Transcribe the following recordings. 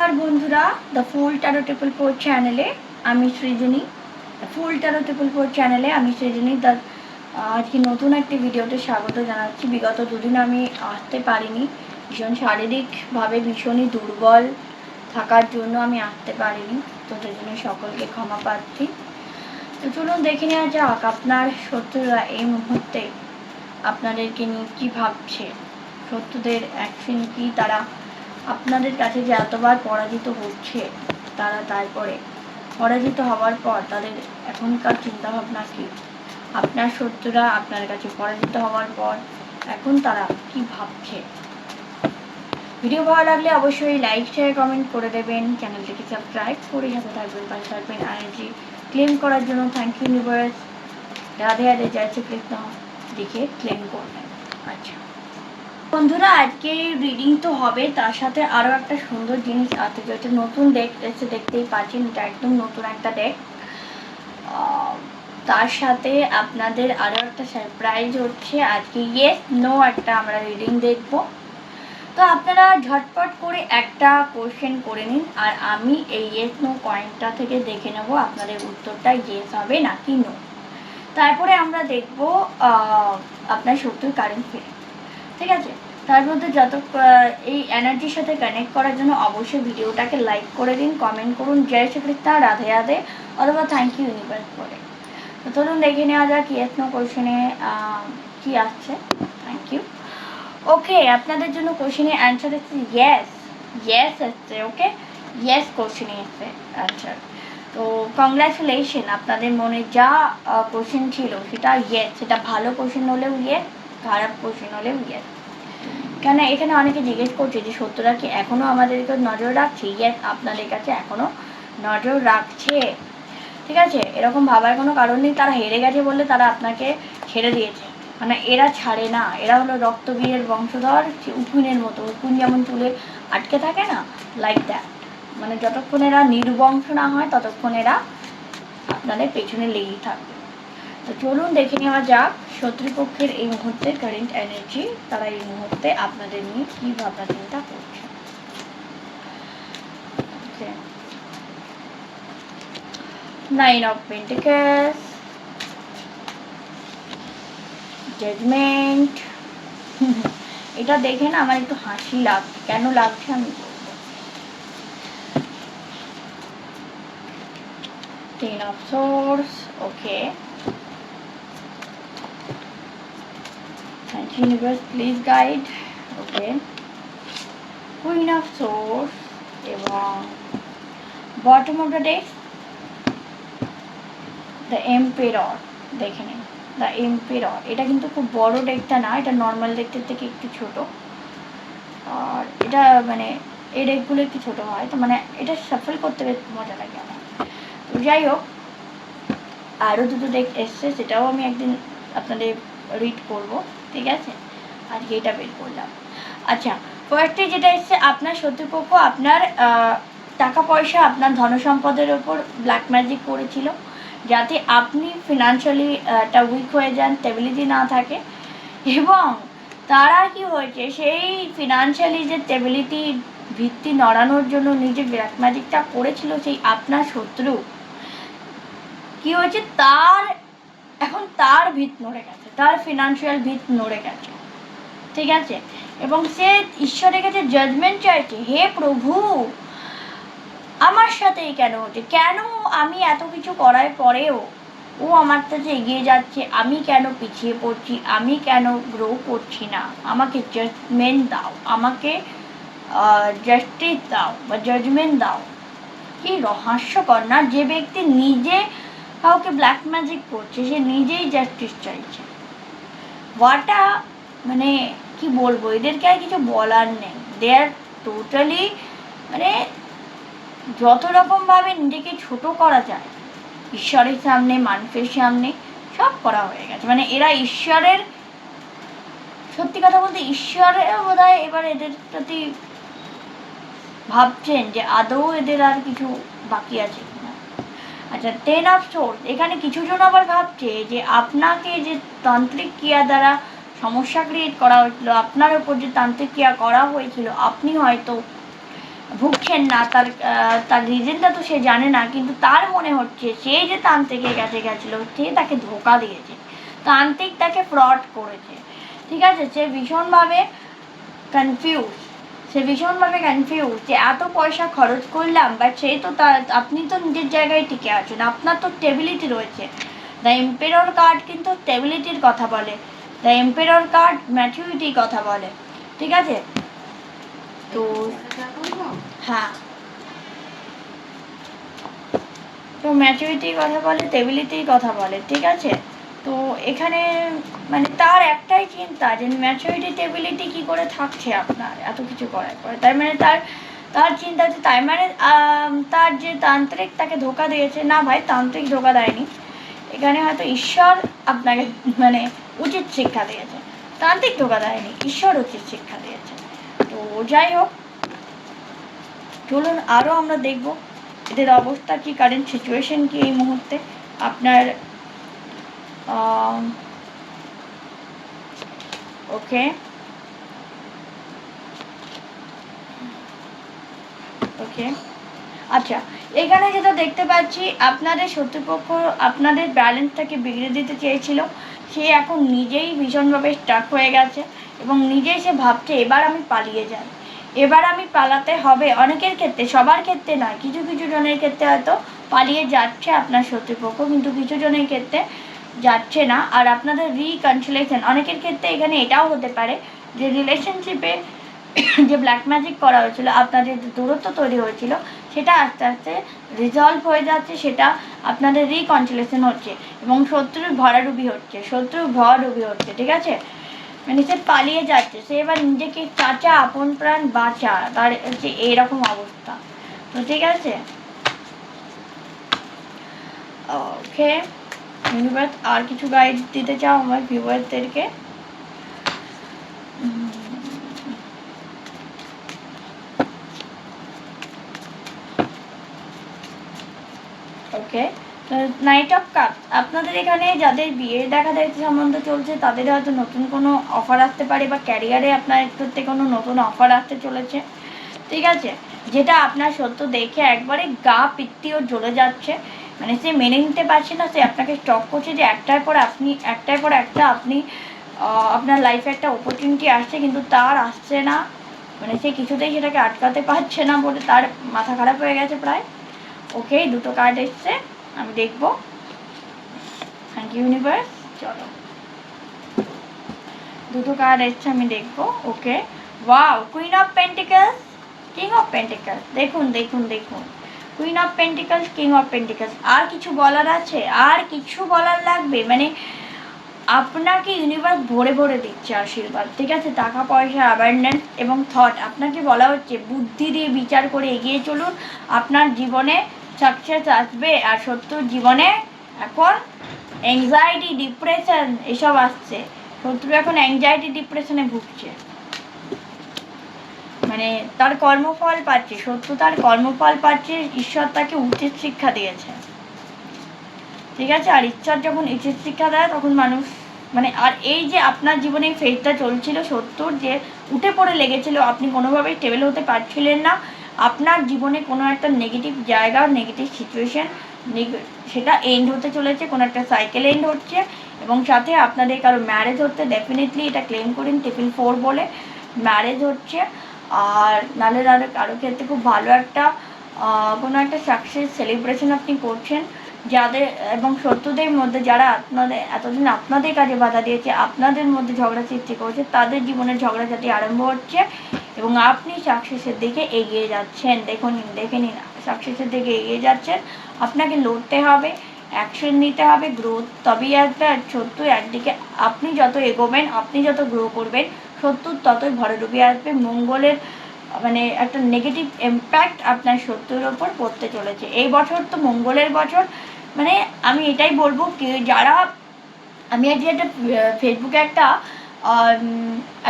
আর বন্ধুরা, the full taro triple four চ্যানেলে আমি সৃজনী। ফুল ট্যারো ট্রিপল ফোর চ্যানেলে আমি সৃজনী আজকে নতুন একটি ভিডিওতে স্বাগত জানাচ্ছি। বিগত দুদিন আমি আসতে পারিনি, ভীষণ শারীরিকভাবে ভীষণই দুর্বল থাকার জন্য আমি আসতে পারিনি, তো সেই জন্য সকলকে ক্ষমা পাচ্ছি। তো চলুন দেখে নেওয়া যাক আপনার শত্রুরা এই মুহূর্তে আপনাদেরকে নিয়ে কী ভাবছে, শত্রুদের অ্যাকশন কী, তারা আপনাদের কাছে যে এতবার পরাজিত হচ্ছে, তারা তারপরে পরাজিত হওয়ার পর তাদের এখনকার চিন্তাভাবনা কী। আপনার শত্রুরা আপনার কাছে পরাজিত হওয়ার পর এখন তারা কি ভাবছে। ভিডিও ভালো লাগলে অবশ্যই লাইক শেয়ার কমেন্ট করে দেবেন, চ্যানেলটিকে সাবস্ক্রাইব করে সাথে থাকবেন, পাশে থাকবেন। এনার্জি ক্লেম করার জন্য thank you universe, Radhe Radhe, Jai Shrikrishna দেখে ক্লেম করবেন। আচ্ছা বন্ধুরা, আজকে রিডিং তো হবে, তার সাথে আরও একটা সুন্দর জিনিস আছে, যেটা নতুন ডেক এসে দেখতেই পাচ্ছেন। এটা একদম নতুন একটা ডেক, তার সাথে আপনাদের আরও একটা সারপ্রাইজ হচ্ছে। আজকে ইয়েস নো একটা আমরা রিডিং দেখব। তো আপনারা ঝটপট করে একটা কোশ্চেন করে নিন, আর আমি এই ইয়েস নো কয়েনটা থেকে দেখে নেব আপনাদের উত্তরটা ইয়েস হবে নাকি নো। তারপরে আমরা দেখব আপনার শত্রুর কারেন্ট ফিলিং, ঠিক আছে। তার মধ্যে এই এনার্জির সাথে কানেক্ট করার জন্য অবশ্যই ভিডিওটাকে লাইক করে দিন, কমেন্ট করুন জয় শ্রীকৃষ্ণ, রাধে রাধে, অথবা থ্যাংক ইউ ইউনিভার্স করে। তো চলুন দেখে নেওয়া যাক ইয়েস নো কোশ্চেনে কী আসছে। Thank you. ওকে, আপনাদের জন্য কোশ্চেনে অ্যান্সার এসছে ইয়েস এসছে। ওকে, ইয়েস কোশ্চেনে এসছে অ্যান্সার। তো কংগ্রাচুলেশন, আপনাদের মনে যা কোশ্চেন ছিল সেটা ইয়েস, সেটা ভালো কোশ্চেন হলেও ইয়েস, খারাপ কোশ্চেন হলেও ইয়েস। কেন এখানে অনেকে জিজ্ঞেস করছে যে সত্যরা কি এখনও আমাদেরকে নজর রাখছে। ইয়েস, আপনাদের কাছে এখনও নজর রাখছে, ঠিক আছে। এরকম ভাবার কোনো কারণ নেই, তারা হেরে গেছে বললে তারা আপনাকে ছেড়ে দিয়েছে, মানে এরা ছাড়ে না। এরা হলো রক্তবীরের বংশধর, উকুনের মতো। উকুন যেমন চুলে আটকে থাকে না, লাইক দ্যাট। মানে যতক্ষণ এরা নির্বংশ না হয় ততক্ষণ এরা আপনাদের পেছনে লেগেই থাকবে। তো চলুন দেখে নেওয়া যাক শত্রুপক্ষের এই মুহূর্তে কারেন্ট এনার্জি, তারা এই মুহূর্তে আপনাদের নিয়ে কী ভাবনা চিন্তা করছে। Nine of pentacles, judgement. এটা দেখে না আমার একটু হাসি লাগছে, কেন লাগছে আমি বলবো। Ten of swords, okay. Thank you universe, please guide. Okay, queen of swords এবং bottom of the deck the emperor. দেখে নিন দ্য এম্পেরর, এটা কিন্তু খুব বড় ডেকটা না, এটা নর্মাল ডেকটার থেকে একটু ছোট। আর এটা মানে এই ডেকগুলো একটু ছোটো হয়, তো মানে এটা সাফল করতে বেশ মজা লাগে আমার। তো যাই হোক, আরও দুটো ডেক এসছে, সেটাও আমি একদিন আপনাদের রিড করব, ঠিক আছে। আজকে এটা বের করলাম। আচ্ছা, ফার্স্টে যেটা এসছে, আপনার শত্রুপক্ষ আপনার টাকা পয়সা, আপনার ধনসম্পদের ওপর ব্ল্যাক ম্যাজিক করেছিল, যাতে আপনি ফিনান্সিয়ালি একটা উইক হয়ে যান, স্টেবিলিটি না থাকে। এবং তারা কি হয়েছে, সেই ফিনান্সিয়ালি যে স্টেবিলিটি ভিত্তি নড়ানোর জন্য নিজে ব্ল্যাক ম্যাজিকটা করেছিল, সেই আপনার শত্রু কি হয়েছে, এখন তার ভিত নড়ে গেছে, তার ফিনান্সিয়াল ভিত নড়ে গেছে, ঠিক আছে। এবং সে ঈশ্বরের কাছে জাজমেন্ট চাইছে, হে প্রভু আমার সাথেই কেন হচ্ছে, কেন আমি এত কিছু করার পরেও ও আমার কাছে এগিয়ে যাচ্ছে, আমি কেন পিছিয়ে পড়ছি, আমি কেন গ্রো করছি না, আমাকে জাজমেন্ট দাও, আমাকে জাস্টিস দাও বা জাজমেন্ট দাও। কি রহস্যকর না, যে ব্যক্তি নিজে কাউকে ব্ল্যাক ম্যাজিক করছে সে নিজেই জাস্টিস চাইছে। ওয়াটা মানে কি বলবো, এদেরকে আর কিছু বলার নেই। দে আর টোটালি মানে যত রকমভাবে নিজেকে ছোট করা যায় ঈশ্বরের সামনে, মানুষের সামনে, সব করা হয়ে গেছে। মানে এরা ঈশ্বরের, সত্যি কথা বলতে ঈশ্বরের বোধহয় এবার এদের প্রতি ভাবছেন যে আদৌ এদের আর কিছু বাকি আছে কিনা। আচ্ছা, টেন অফ সোর্স, এখানে কিছুজন আবার ভাবছে যে আপনাকে যে তান্ত্রিক ক্রিয়া দ্বারা সমস্যা ক্রিয়েট করা হয়েছিল, আপনার ওপর যে তান্ত্রিক ক্রিয়া করা হয়েছিল, আপনি হয়তো ভুগছেন না, তার রিজনটা তো সে জানে না, কিন্তু তার মনে হচ্ছে সে যে তান্ত্রিকের কাছে গেছিলো সে তাকে ধোকা দিয়েছে, তান্ত্রিক তাকে ফ্রড করেছে। ঠিক আছে, সে ভীষণভাবে কনফিউজ, যে এত পয়সা খরচ করলাম, বাট সেই তো আপনি তো নিজের জায়গায় টিকে আছেন, আপনার তো স্টেবিলিটি রয়েছে। দ্য এম্পেরর কার্ড কিন্তু স্টেবিলিটির কথা বলে, দ্য এম্পেরর কার্ড ম্যাচুরিটির কথা বলে। ঠিক আছে, তো হ্যাঁ, তো ম্যাচুরিটির কথা বলে, স্টেবিলিটির কথা বলে। ঠিক আছে, তো এখানে মানে তার একটাই চিন্তা যে ম্যাচুরিটি স্টেবিলিটি কী করে থাকছে আপনার এত কিছু করার পরে। তার মানে তার চিন্তা হচ্ছে, তাই মানে তার যে তান্ত্রিক তাকে ধোকা দিয়েছে। না ভাই, তান্ত্রিক ধোকা দেয়নি, এখানে হয়তো ঈশ্বর আপনাকে মানে উচিত শিক্ষা দিয়েছে, তান্ত্রিক ধোকা দেয়নি, ঈশ্বর উচিত শিক্ষা দিয়েছে। তো যাই হোক, চলুন আরও আমরা দেখব এদের অবস্থা কি, কারেন্ট সিচুয়েশন কি এই মুহূর্তে আপনার। ওকে ওকে আচ্ছা, এখানে যেটা দেখতে পাচ্ছি, আপনাদের শত্রুপক্ষ আপনাদের ব্যালেন্সটাকে বিগড়ে দিতে চেয়েছিল। সে এখন নিজেই ভীষণভাবে স্টাক হয়ে গেছে এবং নিজেই সে ভাবছে এবার আমি পালিয়ে যাই, এবার আমি পালাতে হবে। অনেকের ক্ষেত্রে, সবার ক্ষেত্রে নয়, কিছু কিছু জনের ক্ষেত্রে হয়তো পালিয়ে যাচ্ছে আপনার শত্রুপক্ষ, কিন্তু কিছু জনের ক্ষেত্রে যাচ্ছে না। আর আপনাদের রিকনসিলেশন, অনেকের ক্ষেত্রে এখানে এটাও হতে পারে যে রিলেশনশিপে যে ব্ল্যাক ম্যাজিক করা হয়েছিল, আপনাদের যে দূরত্ব তৈরি হয়েছিল, সেটা আস্তে আস্তে রিজলভ হয়ে যাচ্ছে, সেটা আপনাদের রিকনসিলেশন হচ্ছে এবং শত্রুর ভরাডুবি হচ্ছে। ঠিক আছে, মানে সে পালিয়ে যাচ্ছে, সে এবার নিজেকে চাচা আপন প্রাণ বাঁচা, তার হচ্ছে এইরকম অবস্থা। তো ঠিক আছে, ওকে ইউনিভার্স আর কিছু গাইড দিতে চাও আমার ভিউয়ারদেরকে? ওকে, নাইট অফ কাপস, আপনাদের এখানে যাদের বিয়ের দেখা দেখতে সম্বন্ধ চলছে তাদের হয়তো নতুন কোনো অফার আসতে পারে, বা ক্যারিয়ারে আপনার ক্ষেত্রে কোনো নতুন অফার আসতে চলেছে। ঠিক আছে, যেটা আপনার সত্য দেখে একবারে গা পিত্তিও জ্বলে যাচ্ছে, মানে সে মেনে নিতে পারছে না, সে আপনাকে স্টক করছে যে একটার পর একটা আপনি আপনার লাইফে একটা অপরচুনিটি আসছে, কিন্তু তার আসছে না, মানে সে কিছুতেই সেটাকে আটকাতে পারছে না বলে তার মাথা খারাপ হয়ে গেছে প্রায়। ওকে, দুটো কার্ড এসছে, আমি দেখবো। Thank you universe. চলো, দুটো কার্ড এসছে, আমি দেখবো। Okay, wow, queen of pentacles, king of pentacles, দেখুন দেখুন দেখুন, queen of pentacles, king of pentacles. আর কিছু বলার আছে? আর কিছু বলার লাগবে? মানে আপনাকে ইউনিভার্স ভরে ভরে দিচ্ছে আশীর্বাদ। ঠিক আছে, টাকা পয়সা, অ্যাবান্ডেন্স এবং থট, আপনাকে বলা হচ্ছে বুদ্ধি দিয়ে বিচার করে এগিয়ে চলুন, আপনার জীবনে সাকসেস আসবে। আর শত্রুর জীবনে এখন অ্যাংজাইটি, ডিপ্রেশন এসব আসছে, শত্রু এখন অ্যাংজাইটি ডিপ্রেশনে ভুগছে, মানে তার কর্মফল পাচ্ছে, শত্রু তার কর্মফল পাচ্ছে, ঈশ্বর তাকে উচিত শিক্ষা দিয়েছে। ঠিক আছে, আর ঈশ্বর যখন উচিত শিক্ষা দেয় তখন মানুষ মানে, আর এই যে আপনার জীবনে এই ফেজটা চলছিল শত্রুর, যে উঠে পড়ে লেগেছিল, আপনি কোনোভাবেই টেবিল হতে পারছিলেন না, আপনার জীবনে কোনো একটা নেগেটিভ জায়গা, নেগেটিভ সিচুয়েশন, সেটা এন্ড হতে চলেছে, কোনো একটা সাইকেল এন্ড হচ্ছে, এবং সাথে আপনাদের কারো ম্যারেজ হচ্ছে, ডেফিনেটলি এটা ক্লেম করেন ট্রিপল 4 বলে ম্যারেজ হচ্ছে। আর নাহলে কারো ক্ষেত্রে খুব ভালো একটা কোনো একটা সাকসেস সেলিব্রেশন আপনি করছেন, যাদের এবং শত্রুদের মধ্যে যারা আপনাদের এতদিন আপনাদের কাজে বাধা দিয়েছে, আপনাদের মধ্যে ঝগড়া সৃষ্টি করছে, তাদের জীবনের ঝগড়াঝাটি আরম্ভ হচ্ছে এবং আপনি সাকসেসের দিকে এগিয়ে যাচ্ছেন। দেখে নিন সাকসেসের দিকে এগিয়ে যাচ্ছেন। আপনাকে লড়তে হবে, অ্যাকশন নিতে হবে, গ্রোথ তবেই আসবে। আর শত্রু একদিকে আপনি যত এগোবেন, আপনি যত গ্রো করবেন, শত্রুর ততই ভরে ডুবে আসবে। মঙ্গলের মানে একটা নেগেটিভ ইম্প্যাক্ট আপনার শত্রুর ওপর পড়তে চলেছে। এই বছর তো মঙ্গলের বছর, মানে আমি এটাই বলবো কি, যারা, আমি আজকে একটা ফেসবুকে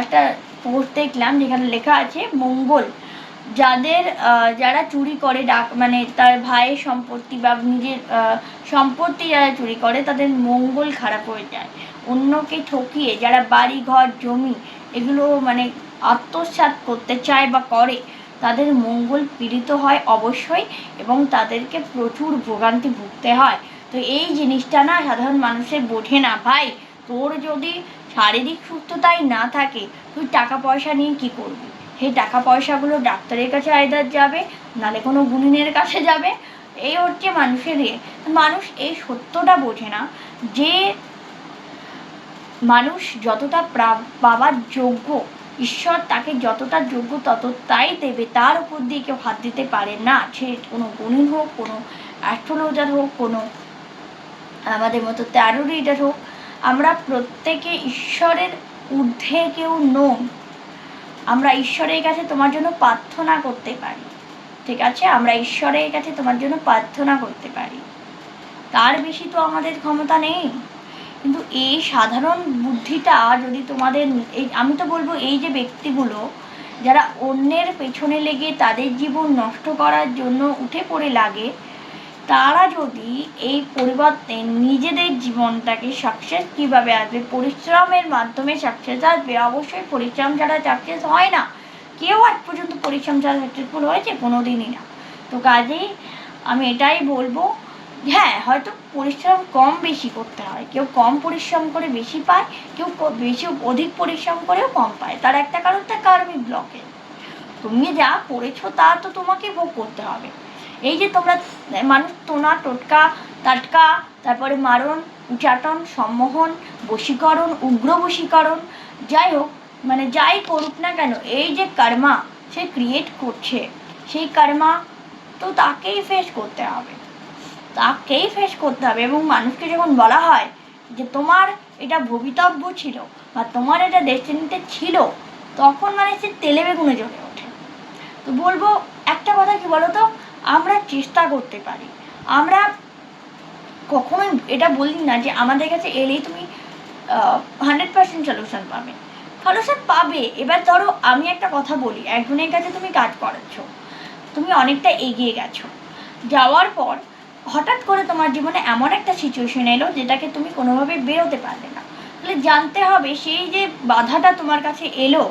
একটা পোস্ট দেখলাম যেখানে লেখা আছে মঙ্গল, যারা চুরি করে মানে তার ভাইয়ের সম্পত্তি বা নিজের সম্পত্তি যারা চুরি করে, তাদের মঙ্গল খারাপ হয়ে যায়। অন্যকে ঠকিয়ে যারা বাড়ি ঘর জমি এগুলো মানে আত্মসাৎ করতে চায় বা করে, তাদের মঙ্গল পীড়িত হয় অবশ্যই, এবং তাদেরকে প্রচুর ভোগান্তি ভুগতে হয়। তো এই জিনিসটা না সাধারণ মানুষের বোঝে না। ভাই, তোর যদি শারীরিক সুস্থতাই না থাকে, তুই টাকা পয়সা নিয়ে কি করবি? সেই টাকা পয়সাগুলো ডাক্তারের কাছে আইদার যাবে, নালে কোনো গুণিনের কাছে যাবে। এই হচ্ছে মানুষের মানুষ এই সত্যটা বোঝে না যে মানুষ যতটা পাওয়ার যোগ্য, ঈশ্বর তাকে যতটা যোগ্য ততটাই দেবে, তার উপর দিয়ে কেউ হাত দিতে পারে না। সে কোনো গুণিন হোক, কোনো অ্যাস্ট্রোলজার হোক, কোনো আমাদের মতো ট্যারো রিডার হোক, আমরা প্রত্যেকে ঈশ্বরের ঊর্ধ্বে কেউ নই। আমরা ঈশ্বরের কাছে তোমার জন্য প্রার্থনা করতে পারি, ঠিক আছে? আমরা ঈশ্বরের কাছে তোমার জন্য প্রার্থনা করতে পারি, তার বেশি তো আমাদের ক্ষমতা নেই। কিন্তু এই সাধারণ বুদ্ধিটা যদি তোমাদের, এই আমি তো বলবো এই যে ব্যক্তিগুলো যারা অন্যের পেছনে লেগে তাদের জীবন নষ্ট করার জন্য উঠে পড়ে লাগে, তারা যদি এই পরিবর্তে নিজেদের জীবনটাকে সাকসেস কীভাবে আসবে, পরিশ্রমের মাধ্যমে সাকসেস আসবে। অবশ্যই পরিশ্রম ছাড়া সাকসেস হয় না। কেউ আজ পর্যন্ত পরিশ্রম ছাড়া সাকসেসফুল হয়েছে? কোনো দিনই না। তো কাজেই আমি এটাই বলবো, হ্যাঁ হয়তো পরিশ্রম কম বেশি করতে হয়, কেউ কম পরিশ্রম করে বেশি পায়, কেউ বেশি অধিক পরিশ্রম করেও কম পায়। তার একটা কারণ তার কার্মিক ব্লকে। তুমি যা করেছো তা তো তোমাকে ভোগ করতে হবে। এই যে তোমরা মানুষ টোনা টোটকা টাটকা, তারপরে মারণ উচাটন সম্মোহন বশীকরণ উগ্র বশীকরণ, যাই হোক মানে যাই করুক না কেন, এই যে কর্মা সে ক্রিয়েট করছে, সেই কর্মা তো তাকেই ফেস করতে হবে, তাকেই ফেস করতে হবে। এবং মানুষকে যখন বলা হয় যে তোমার এটা ভবিতব্য ছিল বা তোমার এটা ডেস্টিনিতে ছিল, তখন মানে সে তেলে বেগুনে জ্বলে ওঠে। তো বলবো একটা কথা কি বলতো, আমরা চেষ্টা করতে পারি। আমরা কখনোই এটা বলি না যে আমাদের কাছে এলেই তুমি 100% সলিউশন পাবে। সলিউশন পাবে। এবার ধরো আমি একটা কথা বলি, একজনের কাছে তুমি কাজ করাচ্ছ, তুমি অনেকটা এগিয়ে গেছো, যাওয়ার পর হঠাৎ করে তোমার জীবনে এমন একটা সিচুয়েশন এলো যেটাকে তুমি কোনোভাবে বেরোতে পারলে না। তাহলে জানতে হবে সেই যে বাধাটা তোমার কাছে এলো,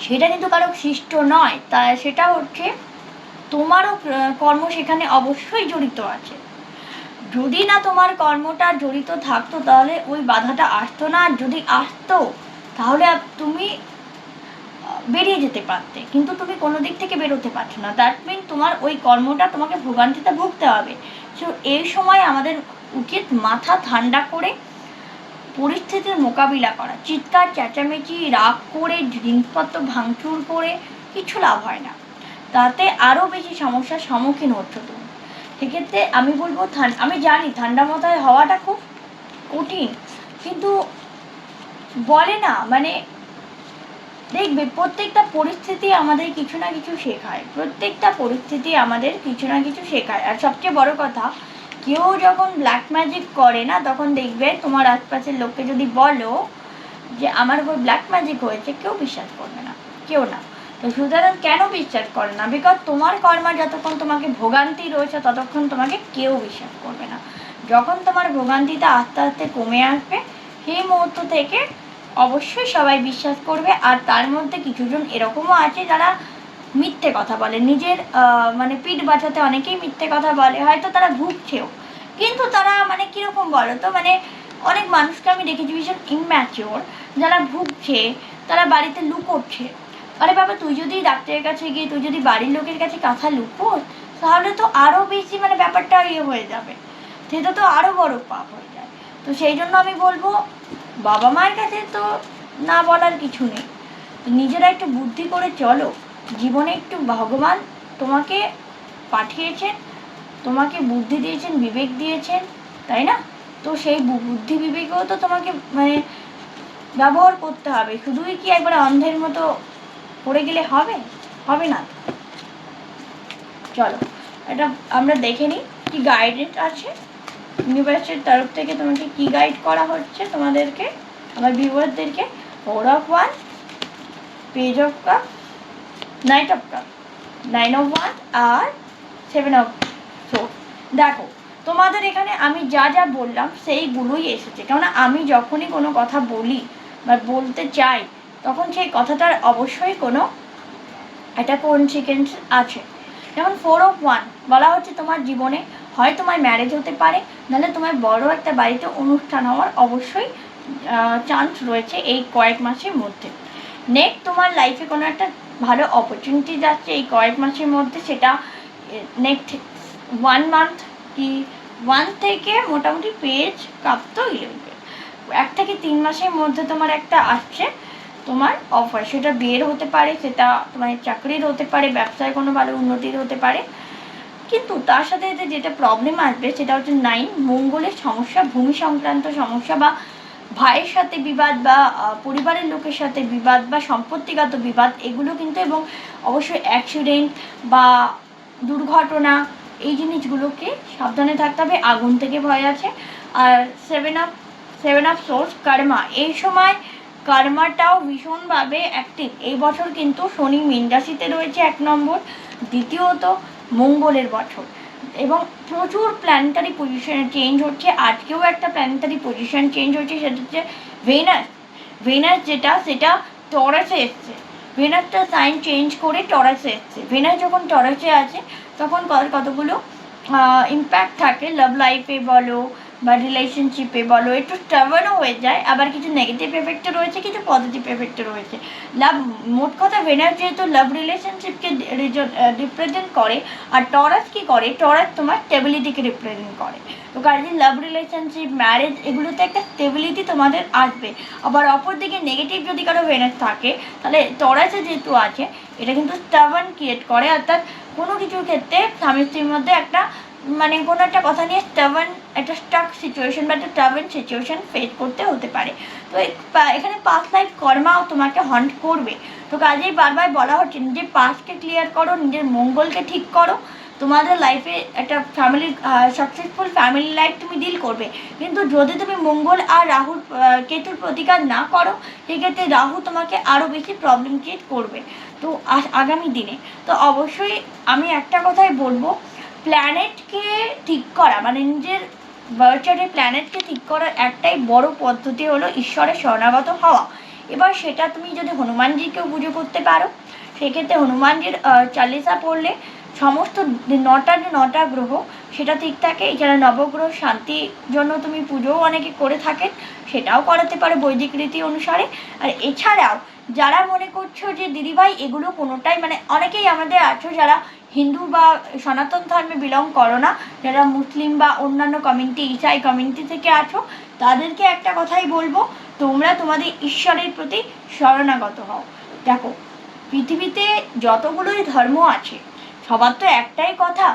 সেটা কিন্তু কারো সৃষ্ট নয়, তা সেটা হচ্ছে তোমারও কর্ম সেখানে অবশ্যই জড়িত আছে। যদি না তোমার কর্মটা জড়িত থাকতো তাহলে ওই বাধাটা আসতো না, আর যদি আসতো তাহলে তুমি বেরিয়ে যেতে পারতে, কিন্তু তুমি কোনো দিক থেকে বেরোতে পারছো না। দ্যাট মিন তোমার ওই কর্মটা তোমাকে ভোগান্তিতে ভুগতে হবে। সো এই সময় আমাদের উচিত মাথা ঠান্ডা করে পরিস্থিতির মোকাবিলা করা। চিৎকার চেঁচামেচি রাগ করে জিনিসপত্র ভাঙচুর করে কিছু লাভ হয় না, তাতে আরও বেশি সমস্যার সম্মুখীন হচ্ছে তুমি। সেক্ষেত্রে আমি বলবো, আমি জানি ঠান্ডা মাথায় হওয়াটা খুব কঠিন, কিন্তু বলে না মানে দেখবে প্রত্যেকটা পরিস্থিতি আমাদের কিছু না কিছু শেখায়, প্রত্যেকটা পরিস্থিতি আমাদের কিছু না কিছু শেখায়। আর সবচেয়ে বড় কথা, কেউ যখন ব্ল্যাক ম্যাজিক করে না, তখন দেখবে তোমার আশপাশের লোককে যদি বলো যে আমার উপর ব্ল্যাক ম্যাজিক হয়েছে, কেউ বিশ্বাস করবে না, কেউ না। তো সুতরাং কেন বিশ্বাস করে না? বিকজ তোমার কর্মা যতক্ষণ তোমাকে ভোগান্তি রয়েছে ততক্ষণ তোমাকে কেউ বিশ্বাস করবে না। যখন তোমার ভোগান্তিটা আস্তে আস্তে কমে আসবে, সেই মুহূর্ত থেকে অবশ্যই সবাই বিশ্বাস করবে। আর তার মধ্যে কিছুজন এরকমও আছে যারা মিথ্যে কথা বলে, নিজের মানে পিঠ বাঁচাতে অনেকেই মিথ্যে কথা বলে, হয়তো তারা ভুগছেও, কিন্তু তারা মানে কীরকম বলো তো, মানে অনেক মানুষকে আমি দেখেছি ভীষণ ইম্যাচিওর, যারা ভুগছে তারা বাড়িতে লুকোচ্ছে। আরে বাবা, তুই যদি ডাক্তারের কাছে গিয়ে তুই যদি বাড়ির লোকের কাছে কথা লুকোস, তাহলে তো আরও বেশি মানে ব্যাপারটা হয়ে যাবে, সেটা তো আরও বড় পাপ হয়ে যায়। তো সেই জন্য আমি বলবো, বাবা মায়ের কাছে তো না বলার কিছু নেই, নিজেরা একটু বুদ্ধি করে চলো। জীবনে একটু ভগবান তোমাকে পাঠিয়েছেন, তোমাকে বুদ্ধি দিয়েছেন, বিবেক দিয়েছেন, তাই না? তো সেই বুদ্ধি বিবেকও তো তোমাকে মানে ব্যবহার করতে হবে। শুধুই কি একবার অন্ধের মতো পড়ে গেলে হবে? হবে না। চলো এটা আমরা দেখে নিই কি গাইডেড আছে ইউনিভার্সের তরফ থেকে, তোমাকে কি গাইড করা হচ্ছে তোমাদেরকে, আমার ভিউয়ারদেরকে। 4 of 1, page of cups, knight of cups, 9 of 1 আর 7 of Swords। দেখো তোমাদের এখানে আমি যা যা বললাম সেইগুলোই এসেছে, কেননা আমি যখনই কোনো কথা বলি বা বলতে চাই, তখন সেই কথাটার অবশ্যই কোনো একটা কনসিকুয়েন্স আছে। যেমন 4 of 1 বলা হচ্ছে তোমার জীবনে হয় তোমার ম্যারেজ হতে পারে, নাহলে তোমার বড় একটা বাড়িতে অনুষ্ঠান হওয়ার অবশ্যই চান্স রয়েছে এই কয়েক মাসের মধ্যে। নেক্সট তোমার লাইফে কোনো একটা ভালো অপরচুনিটি যাচ্ছে এই কয়েক মাসের মধ্যে, সেটা নেক্সট 1 মান্থ কি 1 থেকে মোটামুটি পেজ কাপ তো 11 1 থেকে 3 মাসের মধ্যে তোমার একটা আসছে তোমার অফার। সেটা বিয়ের হতে পারে, সেটা তোমার চাকরির হতে পারে, ব্যবসায় কোনো ভালো উন্নতির হতে পারে। কিন্তু তার সাথে যেটা প্রবলেম আসবে সেটা হচ্ছে 9 মঙ্গলের সমস্যা, ভূমি সংক্রান্ত সমস্যা বা ভাইয়ের সাথে বিবাদ বা পরিবারের লোকের সাথে বিবাদ বা সম্পত্তিগত বিবাদ, এগুলো কিন্তু, এবং অবশ্যই অ্যাক্সিডেন্ট বা দুর্ঘটনা, এই জিনিসগুলোকে সাবধানে থাকতে হবে। আগুন থেকে ভয় আছে। আর 7 অফ সোর্স কর্মা, এই সময় কর্মাটাও ভীষণভাবে অ্যাক্টিভ। এই বছর কিন্তু শনি মীন রাশিতে রয়েছে 1 নম্বর, দ্বিতীয়ত মঙ্গলের বছর, এবং প্রচুর প্ল্যানেটারি পজিশন চেঞ্জ হচ্ছে। আজকেও একটা প্ল্যানেটারি পজিশন চেঞ্জ হচ্ছে, সেটা হচ্ছে ভেনাস যেটা, সেটা টরাসে এসছে। ভেনাসটা সাইন চেঞ্জ করে টরাসে এসছে। ভেনাস যখন টরাসে আছে তখন কতগুলো ইম্প্যাক্ট থাকে, লাভ লাইফে বলো বা রিলেশনশিপে বলো, একটু স্টাবার্নও হয়ে যায়। আবার কিছু নেগেটিভ এফেক্টও রয়েছে, কিছু পজিটিভ এফেক্টও রয়েছে। মোট কথা ভেনাস যেহেতু লাভ রিলেশনশিপকে রিপ্রেজেন্ট করে, আর টরাস কি করে, টরাস তোমার স্টেবিলিটিকে রিপ্রেজেন্ট করে। তো কাজে লাভ রিলেশনশিপ, ম্যারেজ, এগুলোতে একটা স্টেবিলিটি তোমাদের আসবে। আবার অপরদিকে নেগেটিভ যদি কারো ভেনাস থাকে, তাহলে টরাসে যেহেতু আছে, এটা কিন্তু স্টাবার্ন ক্রিয়েট করে। অর্থাৎ কোনো কিছুর ক্ষেত্রে স্বামী স্ত্রীর মধ্যে একটা কোনো একটা কথা নিয়ে একটা স্টাক সিচুয়েশন বা একটা স্টাবার্ন সিচুয়েশন ফেস করতে হতে পারে। তো এখানে পাস্ট লাইফ কর্মাও তোমাকে হন্ট করবে। তো কাজেই বারবার বলা হচ্ছে নিজের পাস্টকে ক্লিয়ার করো, নিজের মঙ্গলকে ঠিক করো, তোমাদের লাইফে একটা সাকসেসফুল ফ্যামিলি লাইফ তুমি ডিল করবে। কিন্তু যদি তুমি মঙ্গল আর রাহুর কেতুর প্রতিকার না করো, সেক্ষেত্রে রাহু তোমাকে আরও বেশি প্রবলেম ক্রিয়েট করবে তো আগামী দিনে। তো অবশ্যই আমি একটা কথাই বলবো, প্ল্যানেটকে ঠিক করা নিজের বার্চারে প্ল্যানেটকে ঠিক করার একটাই বড় পদ্ধতি হলো ঈশ্বরের শরণাগত হওয়া। এবার সেটা তুমি যদি হনুমানজিকেও পুজো করতে পারো, সেক্ষেত্রে হনুমানজির চালিসা পড়লে সমস্ত 9টা গ্রহ সেটা ঠিক থাকে। এছাড়া নবগ্রহ শান্তির জন্য তুমি পুজোও অনেকে করে থাকেন, সেটাও করাতে পারো বৈদিক রীতি অনুসারে। আর এছাড়াও যারা মনে করছো যে দিদিভাই এগুলো কোনোটাই অনেকেই আমাদের আছো যারা হিন্দু বা সনাতন ধর্মে বিলং করো না, যারা মুসলিম বা অন্যান্য কমিউনিটি, ইসাই কমিউনিটি থেকে আছো, তাদেরকে একটা কথাই বলবো, তোমরা তোমাদের ঈশ্বরের প্রতি শরণাগত হও। দেখো, পৃথিবীতে যতগুলোই ধর্ম আছে, সবার তো একটাই কথা,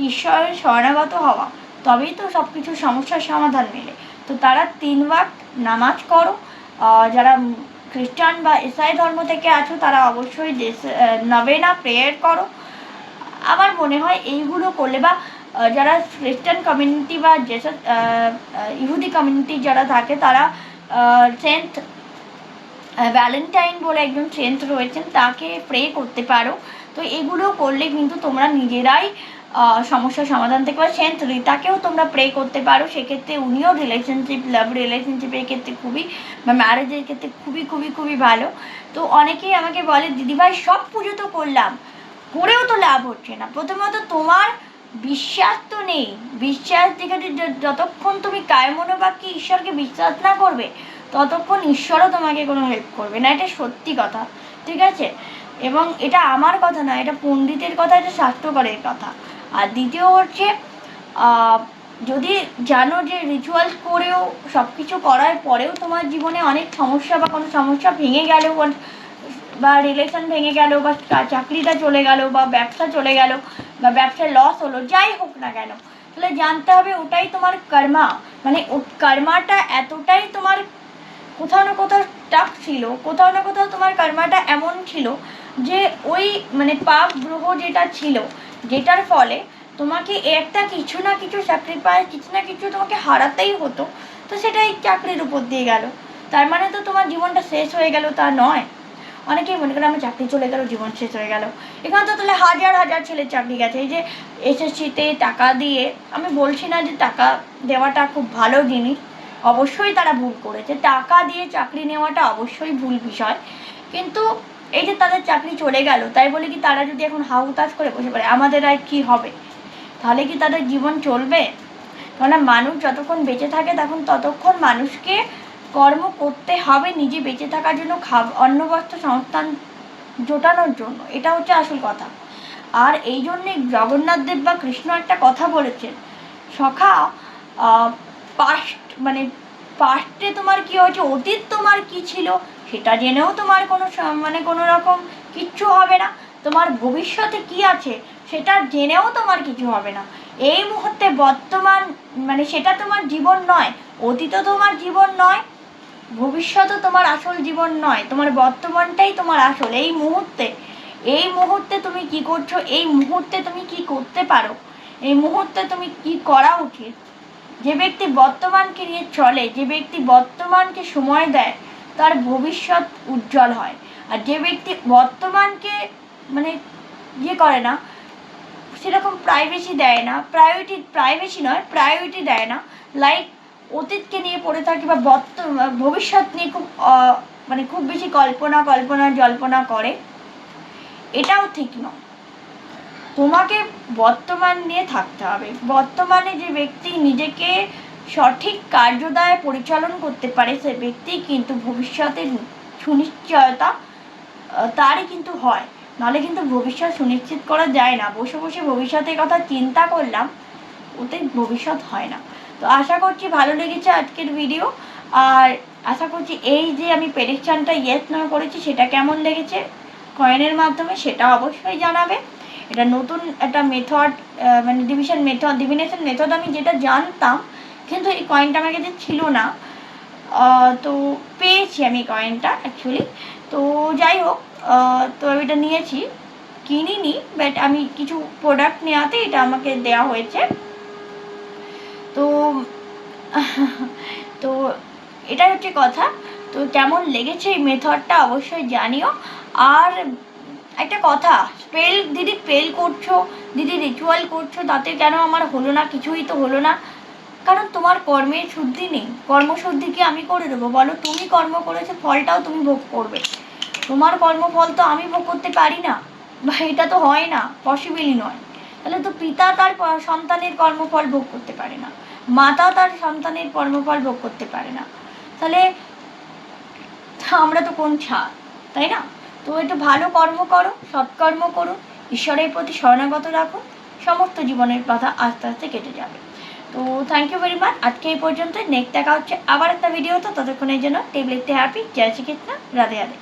ঈশ্বরের শরণাগত হওয়া, তবেই তো সব কিছু সমস্যার সমাধান মেলে। তো তারা 3 ওয়াক্ত নামাজ করো। যারা খ্রিস্টান বা ইসাই ধর্ম থেকে আছো, তারা অবশ্যই নভেনা প্রেয়ার করো। আমার মনে হয় এইগুলো করলে, বা যারা খ্রিস্টান কমিউনিটি বা যেসব ইহুদি কমিউনিটি যারা থাকে, তারা সেন্ট ভ্যালেন্টাইন বলে একজন সেন্ট রয়েছেন, তাকে প্রে করতে পারো। তো এগুলো করলে কিন্তু তোমরা নিজেরাই সমস্যার সমাধান থেকে পারো। সেন্ট রিতাকেও তোমরা প্রে করতে পারো, সেক্ষেত্রে উনিও লাভ রিলেশনশিপের ক্ষেত্রে খুবই, বা ম্যারেজের ক্ষেত্রে খুবই খুবই খুবই ভালো। তো অনেকেই আমাকে বলে দিদিভাই সব পুজো তো করলাম, করেও তো লাভ হচ্ছে না। প্রথমত তোমার বিশ্বাস তো নেই। বিশ্বাস দিকে যতক্ষণ তুমি কায়মনোবাক্যে ঈশ্বরকে বিশ্বাস না করবে, ততক্ষণ ঈশ্বরও তোমাকে কোনো হেল্প করবে না। এটা সত্যি কথা, ঠিক আছে? এবং এটা আমার কথা না, এটা পণ্ডিতের কথা, এটা শাস্ত্রকরের কথা। আর দ্বিতীয় হচ্ছে, যদি জানো যে রিচুয়ালস করেও সব কিছু করার পরেও তোমার জীবনে অনেক সমস্যা বা কোনো সমস্যা ভেঙে গেল, বা রিলেশন ভেঙে গেল, বা চাকরিটা চলে গেল, বা ব্যবসা চলে গেল, বা ব্যবসায় লস হলো, যাই হোক না কেন, তাহলে জানতে হবে ওটাই তোমার কর্মা। কর্মাটা এতটাই তোমার কোথাও না কোথাও টাফ ছিল, কোথাও না কোথাও তোমার কর্মাটা এমন ছিল যে ওই পাপ গ্রহ যেটা ছিল, যেটার ফলে তোমাকে একটা কিছু না কিছু স্যাক্রিফাইস, কিছু না কিছু তোমাকে হারাতেই হতো। তো সেটা এই চাকরির উপর দিয়ে গেল, তার তো তোমার জীবনটা শেষ হয়ে গেল তা নয়। অনেকেই মনে করে আমার চাকরি চলে গেল, জীবন শেষ হয়ে গেল। এখানে তো তাহলে হাজার হাজার ছেলের চাকরি গেছে। এই যে এসএসসিতে টাকা দিয়ে, আমি বলছি না যে টাকা দেওয়াটা খুব ভালো জিনিস, অবশ্যই তারা ভুল করেছে, টাকা দিয়ে চাকরি নেওয়াটা অবশ্যই ভুল বিষয়। কিন্তু এই যে তাদের চাকরি চলে গেল, তাই বলে কি তারা যদি এখন হাহুতাশ করে বসে পড়ে আমাদের আর কি হবে, তাহলে কি তাদের জীবন চলবে? কেননা মানুষ যতক্ষণ বেঁচে থাকে ততক্ষণ মানুষকে কর্ম করতে হবে নিজে বেঁচে থাকার জন্য, অন্ন বস্ত্র সংস্থান জোটানোর জন্য। এটা হচ্ছে আসল কথা। আর এই জন্যে জগন্নাথ দেব বা কৃষ্ণ একটা কথা বলেছেন, সখা পাস্টে তোমার কি হয়েছে, অতীত তোমার কি ছিল সেটা জেনেও তোমার কোনো রকম কিচ্ছু হবে না। তোমার ভবিষ্যতে কি আছে সেটা জেনেও তোমার কিছু হবে না। এই মুহূর্তে বর্তমান সেটা তোমার জীবন নয়, অতীতও তোমার জীবন নয়, ভবিষ্যতও তোমার আসল জীবন নয়, তোমার বর্তমানটাই তোমার আসল। এই মুহূর্তে তুমি কি করছো, এই মুহূর্তে তুমি কি করতে পারো, এই মুহূর্তে তুমি কি করা উচিত। যে ব্যক্তি বর্তমানকে নিয়ে চলে, যে ব্যক্তি বর্তমানকে সময় দেয়, তার ভবিষ্যৎ উজ্জ্বল হয়। আর যে ব্যক্তি বর্তমানকে করে না, সেরকম প্রাইভেসি দেয় না, প্রায়োরিটি দেয় না, লাইক অতীতকে নিয়ে পড়ে থাকে বা ভবিষ্যৎ নিয়ে খুব বেশি জল্পনা করে, এটাও ঠিক নয়। তোমাকে বর্তমান নিয়ে থাকতে হবে। বর্তমানে যে ব্যক্তি নিজেকে সঠিক কার্যদায় পরিচালন করতে পারে, সে ব্যক্তি কিন্তু ভবিষ্যতের সুনিশ্চয়তা তারই কিন্তু হয়, নাহলে কিন্তু ভবিষ্যৎ সুনিশ্চিত করা যায় না। বসে বসে ভবিষ্যতের কথা চিন্তা করলাম, ওতে ভবিষ্যৎ হয় না। তো আশা করছি ভালো লেগেছে আজকের ভিডিও, আর আশা করছি এই যে আমি প্রেডিকশনটা ইয়েস না করেছি সেটা কেমন লেগেছে কয়েনের মাধ্যমে সেটা অবশ্যই জানাবে। এটা নতুন একটা মেথড, ডিভিনেশন মেথড আমি যেটা জানতাম, কিন্তু এই কয়েনটা আমার কাছে ছিল না, তো পেয়েছি আমি কয়েনটা অ্যাকচুয়ালি। তো যাই হোক, তো এটা নিয়েছি, কিনিনি, বাট আমি কিছু প্রোডাক্ট নেওয়াতে এটা আমাকে দেওয়া হয়েছে। তো তো এটা হচ্ছে কথা। তো কেমন লেগেছে এই মেথডটা অবশ্যই জানিও। আর একটা কথা, স্পেল করছো দিদি, রিচুয়াল করছো, তাতে কেন আমার হলো না, কিছুই তো হলো না, কারণ তোমার কর্মের শুদ্ধি নেই। কর্মশুদ্ধি কি আমি করে দেবো বলো? তুমি কর্ম করেছো, ফলটাও তুমি ভোগ করবে। তোমার কর্মফল তো আমি ভোগ করতে পারি না, বা এটা তো হয় না, পসিবলই নয়। তাহলে তো পিতা তার সন্তানের কর্মফল ভোগ করতে পারে না, মাতা তার সন্তানের কর্মফল ভোগ করতে পারে না, তাহলে আমরা তো কোন ছাড়, তাই না? তো একটু ভালো কর্ম করো, সৎকর্ম করো, ঈশ্বরের প্রতি শরণাগত রাখো, সমস্ত জীবনের কথা আস্তে আস্তে কেটে যাবে। তো থ্যাংক ইউ ভেরি মাচ। আজকে এই পর্যন্ত, নেক্সট দেখা হচ্ছে আবার একটা ভিডিওতে। ততক্ষণের জন্য টেবিল হ্যাপি। জয় শ্রীকৃষ্ণ, রাধে রাধে।